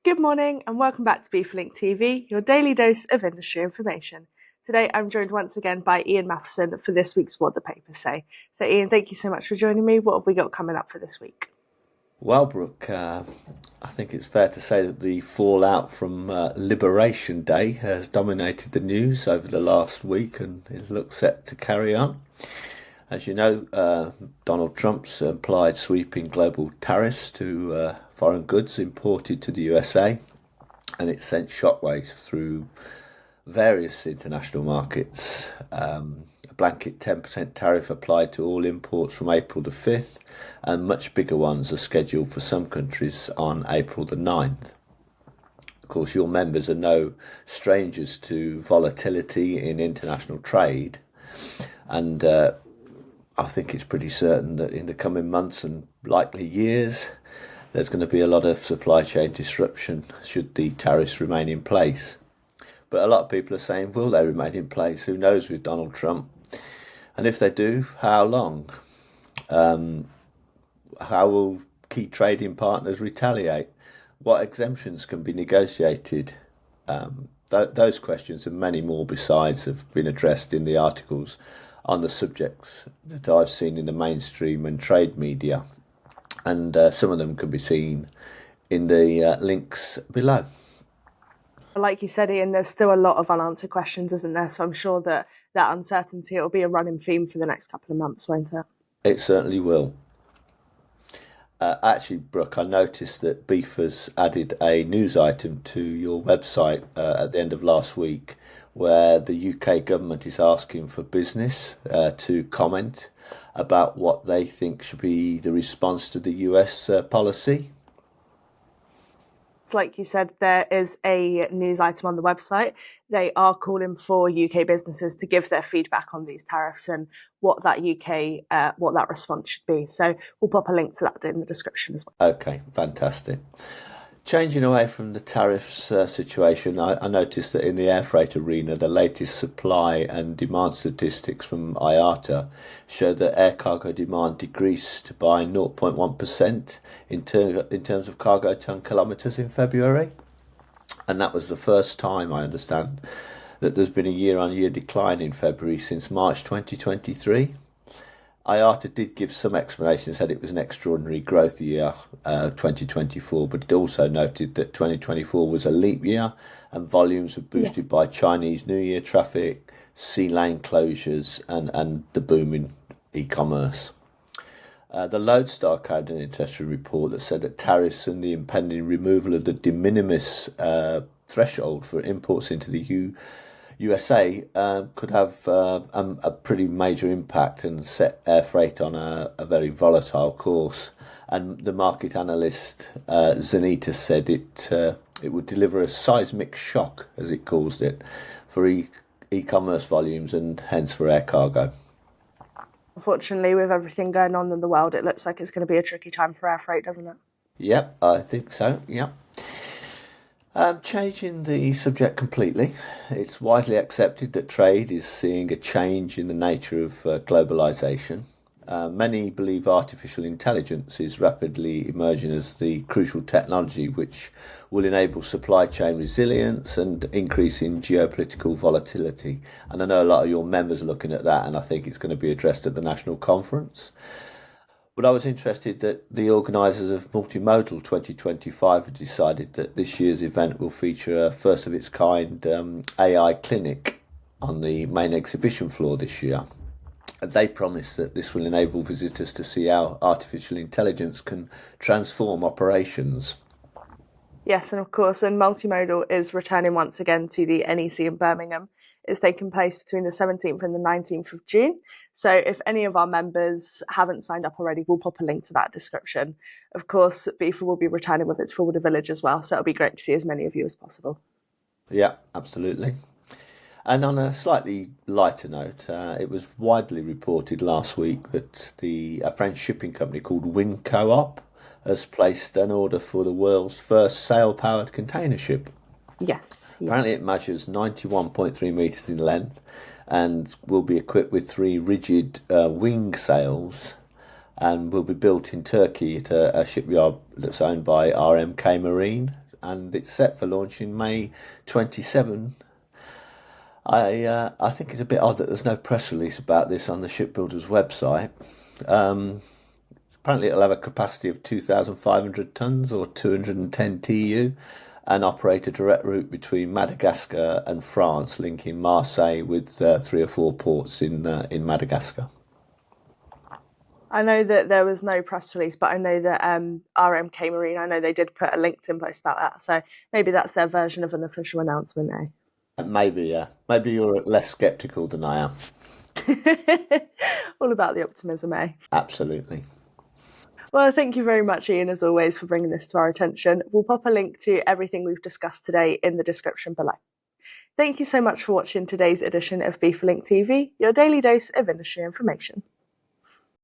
Good morning and welcome back to BIFA Link TV, your daily dose of industry information. Today I'm joined once again by Ian Matheson for this week's What the Papers Say. So Ian, thank you so much for joining me. What have we got coming up for this week? Well, Brooke, I think it's fair to say that the fallout from Liberation Day has dominated the news over the last week and it looks set to carry on. As you know, Donald Trump's applied sweeping global tariffs to foreign goods imported to the USA, and it sent shockwaves through various international markets. A blanket 10% tariff applied to all imports from April the 5th, and much bigger ones are scheduled for some countries on April the 9th. Of course, your members are no strangers to volatility in international trade, and I think it's pretty certain that in the coming months and likely years, there's going to be a lot of supply chain disruption should the tariffs remain in place. But a lot of people are saying, will they remain in place? Who knows with Donald Trump? And if they do, how long? How will key trading partners retaliate? What exemptions can be negotiated? Those questions and many more besides have been addressed in the articles on the subjects that I've seen in the mainstream and trade media. And some of them can be seen in the links below. Like you said, Ian, there's still a lot of unanswered questions, isn't there? So I'm sure that uncertainty will be a running theme for the next couple of months, won't it? It certainly will. Actually, Brooke, I noticed that BIFA's added a news item to your website at the end of last week where the UK government is asking for business to comment about what they think should be the response to the US policy. Like you said, there is a news item on the website. They are calling for UK businesses to give their feedback on these tariffs and what that what that response should be. So we'll pop a link to that in the description as well. Okay, fantastic. Changing away from the tariffs situation, I noticed that in the air freight arena, the latest supply and demand statistics from IATA show that air cargo demand decreased by 0.1% in terms of cargo ton kilometres in February. And that was the first time, I understand, that there's been a year-on-year decline in February since March 2023. IATA did give some explanation, said it was an extraordinary growth year, 2024, but it also noted that 2024 was a leap year and volumes were boosted by Chinese New Year traffic, sea lane closures, and the boom in e-commerce. The Lodestar carried an interesting report that said that tariffs and the impending removal of the de minimis threshold for imports into the USA could have a pretty major impact and set air freight on a very volatile course. And the market analyst Zenita said it would deliver a seismic shock, as it calls it, for e-commerce volumes and hence for air cargo. Unfortunately, with everything going on in the world, it looks like it's going to be a tricky time for air freight, doesn't it? Yep, I think so. Yep. Changing the subject completely, it's widely accepted that trade is seeing a change in the nature of globalisation. Many believe artificial intelligence is rapidly emerging as the crucial technology which will enable supply chain resilience and increase in geopolitical volatility. And I know a lot of your members are looking at that, and I think it's going to be addressed at the national conference. But I was interested that the organisers of Multimodal 2025 have decided that this year's event will feature a first of its kind AI clinic on the main exhibition floor this year. And they promise that this will enable visitors to see how artificial intelligence can transform operations. Yes, and of course, and Multimodal is returning once again to the NEC in Birmingham. It's taking place between the 17th and the 19th of June. So if any of our members haven't signed up already, we'll pop a link to that description. Of course, BIFA will be returning with its Forwarder Village as well, so it'll be great to see as many of you as possible. Yeah, absolutely. And on a slightly lighter note, it was widely reported last week that a French shipping company called Wind Co-op has placed an order for the world's first sail-powered container ship. Yes. Apparently it measures 91.3 metres in length and will be equipped with 3 rigid wing sails and will be built in Turkey at a shipyard that's owned by RMK Marine. and it's set for launch in May 27. I think it's a bit odd that there's no press release about this on the shipbuilder's website. Apparently, it'll have a capacity of 2,500 tonnes or 210 TEU and operate a direct route between Madagascar and France, linking Marseille with 3 or 4 ports in Madagascar. I know that there was no press release, but I know that RMK Marine, I know they did put a LinkedIn post about that. So maybe that's their version of an official announcement, eh? Maybe, yeah. Maybe you're less sceptical than I am. All about the optimism, eh? Absolutely. Well, thank you very much, Ian, as always, for bringing this to our attention. We'll pop a link to everything we've discussed today in the description below. Thank you so much for watching today's edition of BIFA Link TV, your daily dose of industry information.